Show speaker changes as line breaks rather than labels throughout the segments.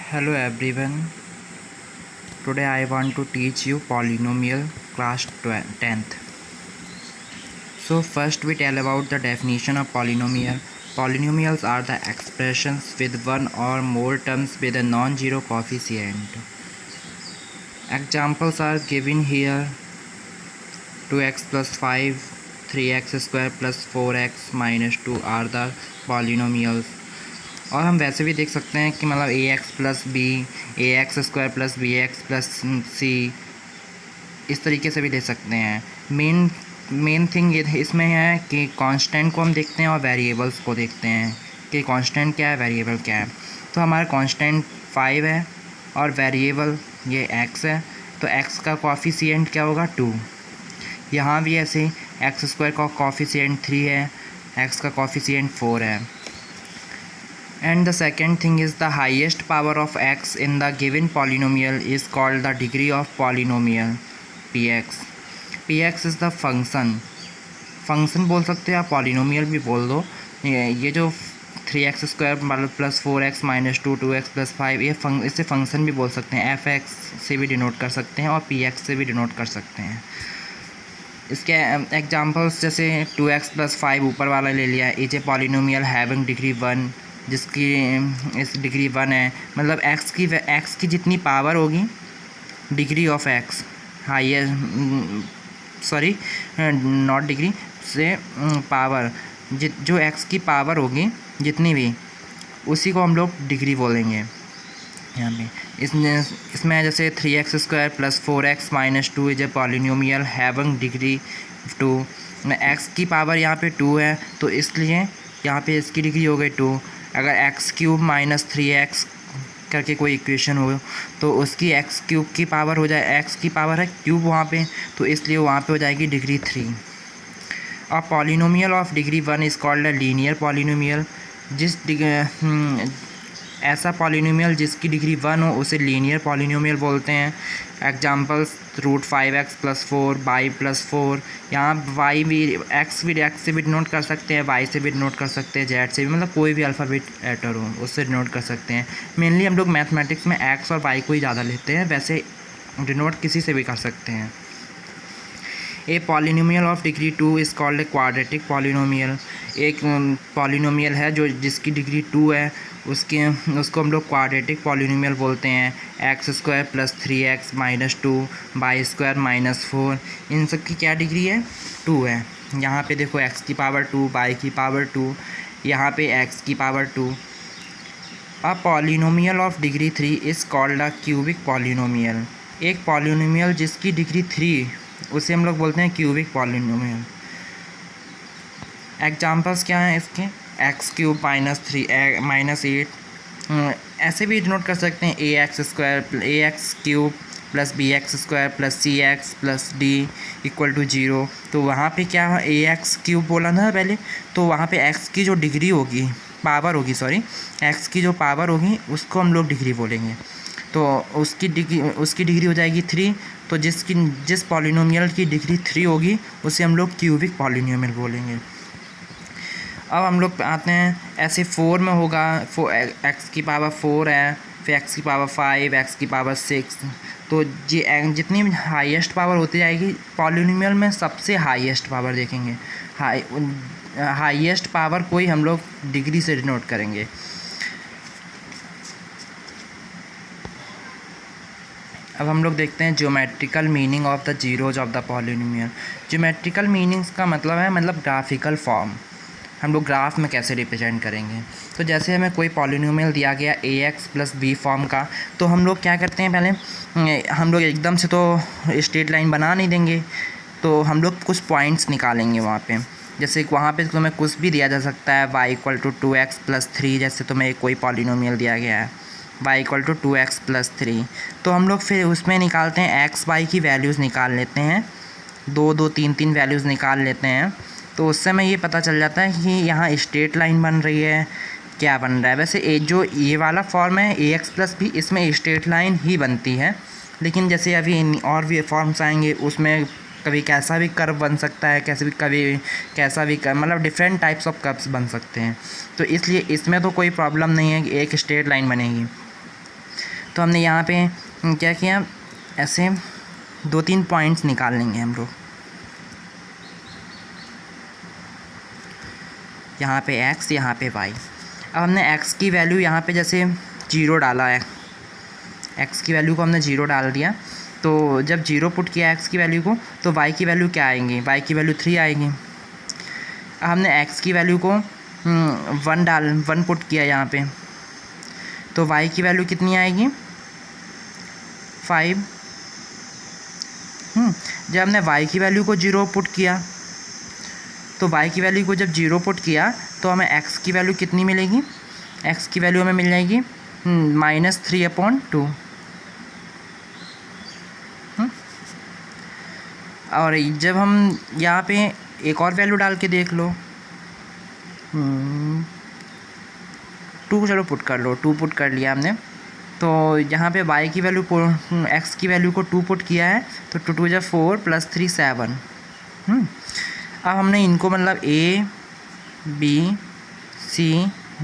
Hello everyone. Today I want to teach you polynomial class 10th. So first we tell about the definition of polynomial. Polynomials are the expressions with one or more terms with a non-zero coefficient. Examples are given here. 2x plus 5, 3x square plus 4x minus 2 are the polynomials. और हम वैसे भी देख सकते हैं कि मतलब a x plus b, a x square plus b x plus c, इस तरीके से भी ले सकते हैं। मेन थिंग इसमें है कि कांस्टेंट को हम देखते हैं और वेरिएबल्स को देखते हैं कि कांस्टेंट क्या है, वेरिएबल क्या है। तो हमारा कांस्टेंट 5 है और वेरिएबल ये x है, तो x का कोएफिशिएंट क्या होगा 2। यहाँ भी ऐसे एक्स स्क्वायर का कोएफिशिएंट 3 है, x का कोएफिशिएंट 4 है। And the second thing is the highest power of x in the given polynomial is called the degree of polynomial px. Px is the function बोल सकते हैं आप, polynomial भी बोल दो। ये जो 3x square plus 4x minus 2x plus 5 ये इसे फंक्शन भी बोल सकते हैं, fx से भी डिनोट कर सकते हैं और px से भी डिनोट कर सकते हैं। इसके एग्जांपल्स जैसे 2x प्लस 5 ऊपर वाला ले लिया, is a polynomial having degree 1, जिसकी इस डिग्री 1 है, मतलब x की जितनी पावर होगी degree of x higher not degree से पावर जो x की पावर होगी जितनी भी, उसी को हम लोग डिग्री बोलेंगे। यहाँ पे इसमें जैसे 3x square plus 4x minus 2 is a polynomial having degree 2। x की पावर यहाँ पे 2 है, तो इसलिए यहाँ पे इसकी डिग्री हो गई 2। अगर एक्स क्यूब माइनस 3x करके कोई इक्वेशन हो तो उसकी एक्स क्यूब की पावर हो जाए, एक्स की पावर है क्यूब वहाँ पे, तो इसलिए वहाँ पे हो जाएगी डिग्री 3। और polynomial of degree 1 is called a linear polynomial. ऐसा पॉलिनोमियल जिसकी डिग्री 1 हो उसे लीनियर पॉलिनोमियल बोलते हैं। Examples √5x plus 4, y plus 4। यहाँ y भी x से भी डिनोट कर सकते हैं, y से भी डिनोट कर सकते हैं, z से भी, मतलब कोई भी अल्फ़ाबेट लेटर हो उससे डिनोट कर सकते हैं। मेनली हम लोग मैथमेटिक्स में x और y को ही ज़्यादा लेते हैं, वैसे डिनोट किसी से भी कर सकते हैं। A polynomial of degree 2 is called a quadratic polynomial. एक पॉलिनोमियल है जो जिसकी डिग्री 2 है, उसको हम लोग क्वाड्रेटिक पॉलिनोमियल बोलते हैं। X square plus 3x minus 2, y square minus 4, इन सब की क्या डिग्री है 2 है। यहाँ पे देखो x की पावर 2, y की पावर 2, यहाँ पे x की power 2। A polynomial of degree 3 is called a cubic polynomial. एक पॉलिनोमियल जिसकी डिग्री 3 उसे हम लोग बोलते हैं क्यूबिक पॉलिनोमियल। एग्जांपल्स क्या हैं इसके, एक्स क्यूब माइनस 8, ऐसे भी डिनोट कर सकते हैं। A x cube plus b x square plus c x plus d equal to 0। तो वहाँ पे क्या है, ए एक्स क्यूब बोला था पहले, तो वहाँ पे एक्स की जो डिग्री होगी एक्स की जो पावर होगी उसको हम लोग डिग्री बोलेंगे। तो उसकी डिग्री हो जाएगी 3। तो जिस पॉलिनोमियल की डिग्री 3 होगी उसे हम लोग क्यूबिक पॉलिनोमियल बोलेंगे। अब हम लोग आते हैं ऐसे 4 में होगा, एक्स की पावर 4 है, फिर एक्स की पावर 5, एक्स की पावर 6। तो जितनी हाईएस्ट पावर होती जाएगी पॉलिनोमियल में, सबसे हाईएस्ट पावर देखेंगे, हाईएस्ट पावर कोई हम लोग डिग्री से डिनोट करेंगे। अब हम लोग देखते हैं geometrical meaning of the zeros of the polynomial. Geometrical meanings का मतलब है ग्राफिकल फॉर्म, हम लोग ग्राफ में कैसे रिप्रेजेंट करेंगे। तो जैसे हमें कोई पॉलिनोमियल दिया गया ax प्लस b फॉर्म का, तो हम लोग क्या करते हैं, पहले हम लोग एकदम से तो स्ट्रेट लाइन बना नहीं देंगे, तो हम लोग कुछ पॉइंट्स निकालेंगे वहाँ पे। जैसे वहाँ पे तुम्हें कुछ भी दिया जा सकता है, y equal to 2x plus 3, जैसे तुम्हें कोई पॉलिनोमियल दिया गया है y equal to 2x plus 3, तो हम लोग फिर उसमें निकालते हैं x y की वैल्यूज़ निकाल लेते हैं, 2 3 वैल्यूज़ निकाल लेते हैं। तो उससे हमें ये पता चल जाता है कि यहाँ स्ट्रेट लाइन बन रही है, क्या बन रहा है। वैसे जो ये वाला फॉर्म है ax प्लस b, इसमें स्ट्रेट लाइन ही बनती है, लेकिन जैसे अभी और भी फॉर्म्स आएंगे उसमें कभी कैसा भी कर्व बन सकता है, कभी कैसा भी कर्व, मतलब डिफरेंट टाइप्स ऑफ कर्व्स बन सकते हैं। तो इसलिए इसमें तो कोई प्रॉब्लम नहीं है कि एक स्ट्रेट लाइन बनेगी। तो हमने यहाँ पे क्या किया, ऐसे 2-3 पॉइंट्स निकाल लेंगे हम लोग। यहाँ पे x, यहाँ पे y। अब हमने x की वैल्यू यहाँ पे जैसे 0 डाला है, x की वैल्यू को हमने 0 डाल दिया। तो जब 0 पुट किया x की वैल्यू को, तो y की वैल्यू क्या आएंगी, y की वैल्यू 3 आएगी। अब हमने x की वैल्यू को 1 पुट किया यहाँ पे, तो y की वैल्यू कितनी आएगी, 5। जब हमने y की वैल्यू को 0 पुट किया, तो y की वैल्यू को जब 0 पुट किया तो हमें x की वैल्यू कितनी मिलेगी, x की वैल्यू हमें मिल जाएगी -3/2। और जब हम यहाँ पे एक और वैल्यू डाल के देख लो, 2 चलो पुट कर लो, 2 पुट कर लिया हमने। तो यहाँ पे y की वैल्यू x की वैल्यू को 2 पुट किया है, तो 2 2 4 + 3 7। अब हमने इनको मतलब A B C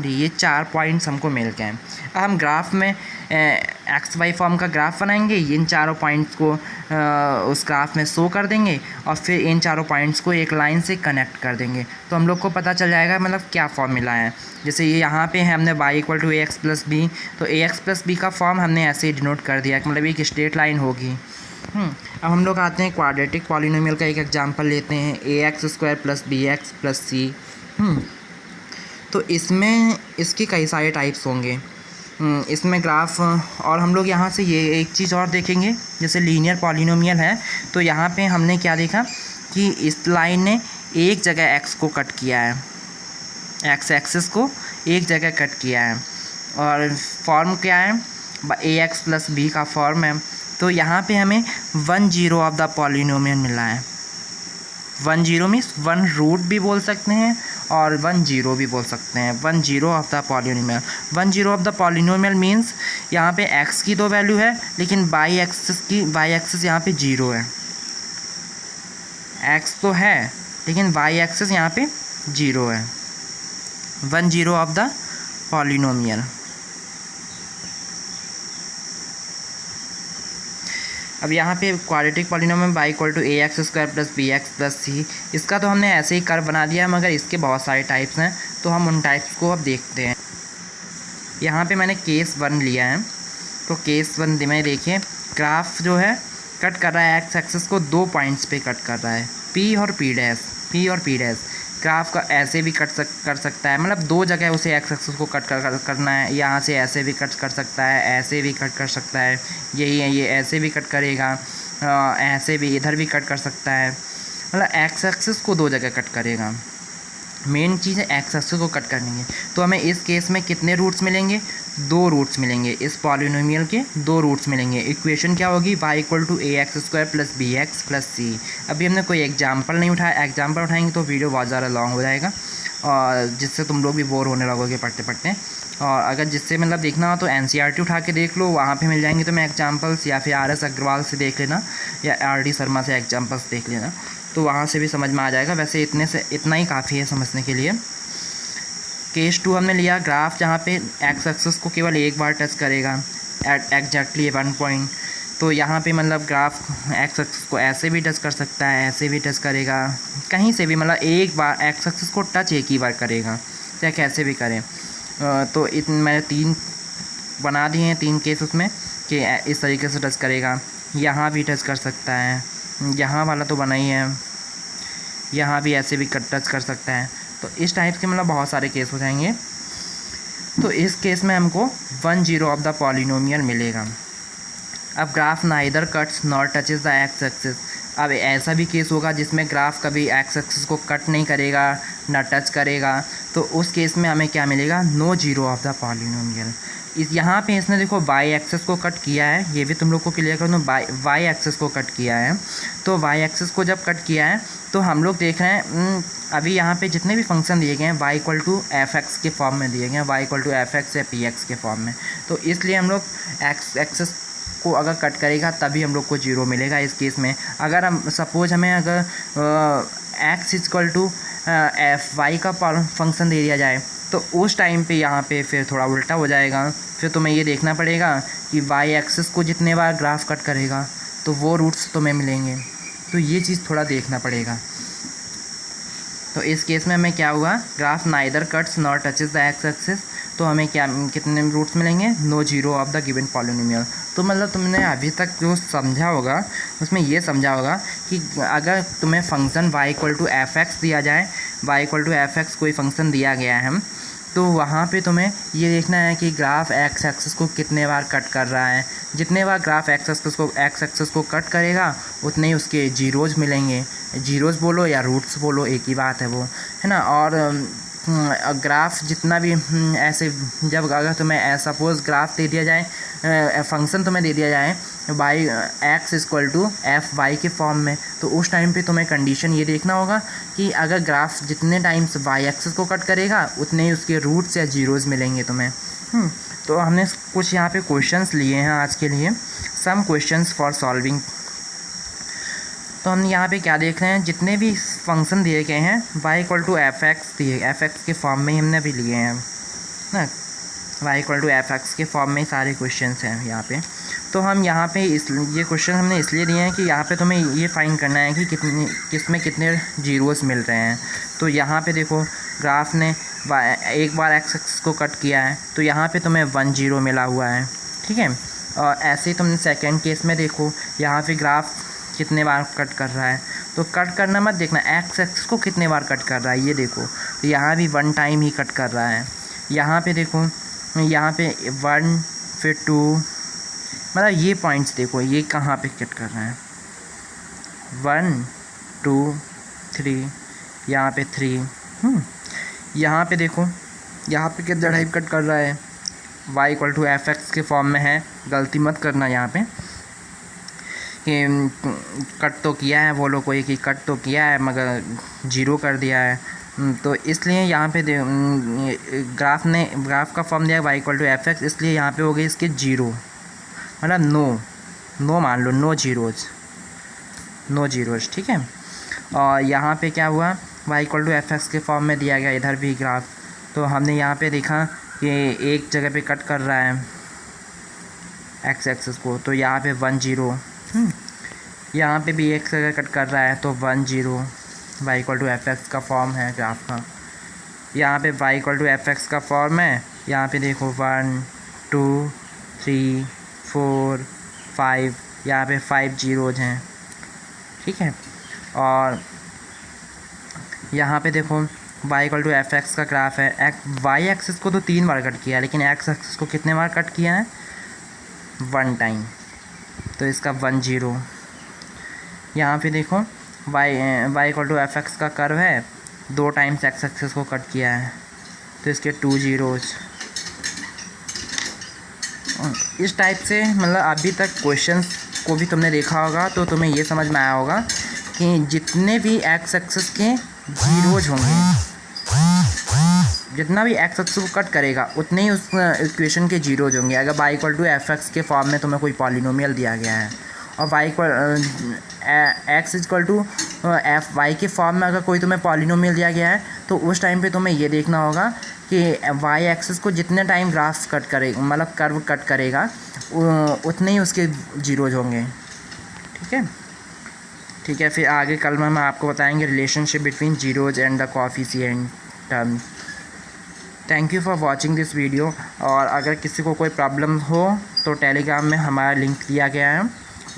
D ये 4 पॉइंट्स हमको मिल गए हैं। अब हम ग्राफ में एक्स वाई फॉर्म का ग्राफ बनाएंगे, इन चारों पॉइंट्स को उस ग्राफ में शो कर देंगे और फिर इन चारों पॉइंट्स को एक लाइन से कनेक्ट कर देंगे, तो हम लोग को पता चल जाएगा मतलब क्या फॉर्मूला है। जैसे ये यहाँ पे है हमने y = ax + b, तो ax + b का फॉर्म हमने ऐसे ही डिनोट कर दिया, मतलब एक स्ट्रेट लाइन होगी। अब हम लोग आते हैं क्वाड्रेटिक पॉलिनोमियल का एक एग्जांपल लेते हैं, ax² + bx + c। तो इसमें इसके कई सारे टाइप्स होंगे इसमें ग्राफ। और हम लोग यहाँ से ये एक चीज़ और देखेंगे, जैसे लीनियर पॉलिनोमियल है, तो यहाँ पे हमने क्या देखा कि इस लाइन ने एक जगह x को कट किया है, x एक्सिस को एक जगह कट किया है, और फॉर्म क्या है, ax + b का फॉर्म है। तो यहाँ पे हमें 1 0 ऑफ द पॉलिनोमियल मिला है। 1 0 मीन्स 1 रूट भी बोल सकते हैं और 1 0 भी बोल सकते हैं। 1 0 of the polynomial, 1 0 of the polynomial means यहाँ पे x की 2 वैल्यू है, लेकिन y एक्सिस यहाँ पे 0 है। x तो है लेकिन y एक्सिस यहाँ पे 0 है। 1 0 ऑफ द पॉलिनोमियल। अब यहाँ पे quadratic polynomial y = ax² + bx + c, इसका तो हमने ऐसे ही कर्व बना दिया है, मगर इसके बहुत सारे टाइप्स हैं, तो हम उन टाइप्स को अब देखते हैं। यहाँ पे मैंने केस 1 लिया है, तो केस 1 में देखिए ग्राफ जो है कट कर रहा है एक्स एक्सिस को 2 पॉइंट्स पे कट कर रहा है, P और P'। ग्राफ का ऐसे भी कर सकता है, मतलब 2 जगह उसे एक्स एक्सिस को कट करना है। यहाँ से ऐसे भी कट कर सकता है, ऐसे भी कट कर सकता है, यही है ये ऐसे भी कट करेगा, ऐसे भी इधर भी कट कर सकता है, मतलब एक्स एक्सिस को 2 जगह कट करेगा। मेन चीज़ है एक्स एक्सिस को कट करनी है। तो हमें इस केस में कितने रूट्स मिलेंगे, 2 रूट्स मिलेंगे, इस पॉलिनोमियल के 2 रूट्स मिलेंगे। इक्वेशन क्या होगी, y = ax² + bx + c। अभी हमने कोई एग्जांपल नहीं उठाया, एग्जांपल उठाएंगे तो वीडियो बहुत ज़्यादा लॉन्ग हो जाएगा और जिससे तुम लोग भी बोर होने लगोगे पढ़ते पढ़ते। और अगर जिससे मतलब देखना हो तो NCERT उठा के देख लो, वहाँ पे मिल जाएंगे तुम्हें एग्जांपल्स, या फिर RS अग्रवाल से देख लेना या RD शर्मा से एग्जांपल्स देख लेना, तो वहाँ से भी समझ में आ जाएगा। वैसे इतना ही काफ़ी है समझने के लिए। केस 2 हमने लिया, ग्राफ जहाँ पे एक्स एक्सिस को केवल एक बार टच करेगा एट एग्जैक्टली 1 पॉइंट। तो यहाँ पे मतलब ग्राफ एक्स एक्सिस को ऐसे भी टच कर सकता है, ऐसे भी टच करेगा, कहीं से भी, मतलब एक बार एक्स एक्सिस को टच एक ही बार करेगा, चाहे कैसे भी करें। तो मैंने 3 बना दिए हैं, 3 केस उसमें कि इस तरीके से टच करेगा, यहाँ भी टच कर सकता है, यहाँ वाला तो बना ही है, यहाँ भी ऐसे भी टच कर सकता है। तो इस टाइप के मतलब बहुत सारे केस हो जाएंगे। तो इस केस में हमको 1 0 ऑफ द पॉलिनोमियल मिलेगा। अब graph neither cuts nor touches the x axis. अब ऐसा भी केस होगा जिसमें ग्राफ कभी एक्स एक्सिस को कट नहीं करेगा ना टच करेगा, तो उस केस में हमें क्या मिलेगा, नो 0 ऑफ द पॉलिनोमियल। इस यहाँ पे इसने देखो y एक्सिस को कट किया है, ये भी तुम लोग को क्लियर कर दूँ, y एक्सिस को कट किया है। तो y एक्सिस को जब कट किया है तो हम लोग देख रहे हैं अभी यहाँ पे जितने भी फंक्शन दिए गए हैं y = fx के फॉर्म में दिए गए हैं, y = fx या px के फॉर्म में। तो इसलिए हम लोग x एक्सिस को अगर कट करेगा तभी हम लोग को 0 मिलेगा इस केस में। अगर हम सपोज हमें अगर x = fy का फंक्शन दे दिया जाए तो उस टाइम पे यहाँ पे फिर थोड़ा उल्टा हो जाएगा। फिर तुम्हें ये देखना पड़ेगा कि वाई एक्सिस को जितने बार ग्राफ कट करेगा तो वो रूट्स तुम्हें मिलेंगे। तो ये चीज़ थोड़ा देखना पड़ेगा। तो इस केस में हमें क्या हुआ, graph neither cuts nor touches the x axis, तो हमें क्या कितने रूट्स मिलेंगे, no zero of the given polynomial. तो मतलब तुमने अभी तक जो समझा होगा उसमें ये समझा होगा कि अगर तुम्हें function y equal to f x दिया जाए, y equal to f x कोई फंक्शन दिया गया है, तो वहाँ पे तुम्हें ये देखना है कि ग्राफ एक्स एक्सिस को कितने बार कट कर रहा है। जितने बार ग्राफ एक्स एक्सिस को कट करेगा उतने ही उसके जीरोज़ मिलेंगे। जीरोज़ बोलो या रूट्स बोलो, एक ही बात है वो, है ना। और ग्राफ जितना भी ऐसे, जब अगर तुम्हें सपोज़ ग्राफ दे दिया जाए, फंक्शन तुम्हें दे दिया जाए y x equal to f y के फॉर्म में, तो उस टाइम पे तुम्हें कंडीशन ये देखना होगा कि अगर ग्राफ जितने टाइम्स वाई एक्सिस को कट करेगा उतने ही उसके रूट्स या जीरोज़ मिलेंगे तुम्हें। तो हमने कुछ यहाँ पे क्वेश्चंस लिए हैं आज के लिए, सम क्वेश्चंस फॉर सॉल्विंग। तो हम यहाँ पे क्या देख रहे हैं, जितने भी फंक्शन दिए गए हैं y equal to f x दिए, एफ एक्स के फॉर्म में ही हमने भी लिए हैं ना, y equal to f x के फॉर्म में सारे क्वेश्चंस हैं यहाँ पे। तो हम यहाँ पे ये क्वेश्चन हमने इसलिए दिए हैं कि यहाँ पे तुम्हें ये फाइंड करना है कि किसमें कितने जीरोस मिल रहे हैं। तो यहाँ पे देखो ग्राफ ने एक बार एक्स एक्सिस को कट किया है तो यहाँ पे तुम्हें 1 0 मिला हुआ है, ठीक है। और ऐसे ही तुमने सेकेंड केस में देखो, यहाँ पे ग्राफ कितने बार कट कर रहा है, तो कट करना मत देखना एक्स एक्सिस को कितने बार कट कर रहा है, ये देखो। तो यहाँ भी 1 टाइम ही कट कर रहा है। यहाँ पे देखो, यहाँ पे 1 फिर 2, मतलब ये पॉइंट्स देखो ये कहाँ पे कट कर रहा है, 1 2 3, यहाँ पे 3, यहाँ पे देखो यहाँ पे कितना टाइम कट कर रहा है, y equal to f x के फॉर्म में है। गलती मत करना यहाँ पे कि कट तो किया है, बोलो कोई कि कट तो किया है मगर जीरो कर दिया है। तो इसलिए यहाँ पे ग्राफ का फॉर्म दिया है y equal to f x, इसलिए यहाँ पे हो गई इसके जीरो, मतलब नो मान लो, नो जीरोज, ठीक है। और यहाँ पे क्या हुआ, y equal to f x के फॉर्म में दिया गया इधर भी ग्राफ, तो हमने यहाँ पे देखा कि एक जगह पे कट कर रहा है एक्स एक्सिस को, तो यहाँ पे 1 0, यहाँ पे भी एक जगह कट कर रहा है तो 1 0, y equal to f x का फॉर्म है ग्राफ का। यहाँ पे y equal to f x का फॉर्म है, यहाँ पे देखो 1 2 3 4 5, यहाँ पे 5 जीरोज हैं, ठीक है। और यहाँ पे देखो y equal to f x का ग्राफ है, वाई एक्सिस को तो 3 बार कट किया है, लेकिन एक्स एक्सिस को कितने बार कट किया है, 1 टाइम, तो इसका 1 0। यहाँ पे देखो y equal to f x का कर्व है, 2 टाइम्स एक्स एक्सिस को कट किया है, तो इसके 2 जीरोज। इस टाइप से मतलब अभी तक क्वेश्चंस को भी तुमने देखा होगा तो तुम्हें ये समझ में आया होगा कि जितने भी एक्स एक्सिस के जीरोज होंगे, जितना भी एक्स एक्सिस को कट करेगा उतने ही उस इक्वेशन के जीरोज होंगे। अगर y equal to f x के फॉर्म में तुम्हें कोई पॉलिनोमियल दिया गया है और y equal x equal to f y के फॉर्म में अगर कोई तुम्हें पॉलिनोमियल दिया गया है, तो उस टाइम पे तुम्हें ये देखना होगा कि y एक्सिस को जितने टाइम ग्राफ कट करेगा, मतलब कर्व कट करेगा, उतने ही उसके जीरोज होंगे, ठीक है। फिर आगे कल में हम आपको बताएंगे relationship between zeros and the coefficient term. Thank you for watching this video. और अगर किसी को कोई प्रॉब्लम हो तो टेलीग्राम में हमारा लिंक दिया गया है,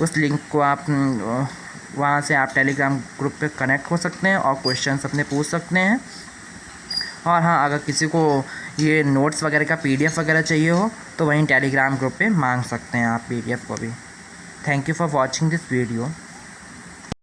उस लिंक को आप वहाँ से आप टेलीग्राम ग्रुप पे कनेक्ट हो सकते हैं और क्वेश्चंस अपने पूछ सकते हैं। और हाँ, अगर किसी को ये नोट्स वगैरह का PDF वगैरह चाहिए हो तो वहीं टेलीग्राम ग्रुप पे मांग सकते हैं आप PDF को भी। Thank you for watching this video.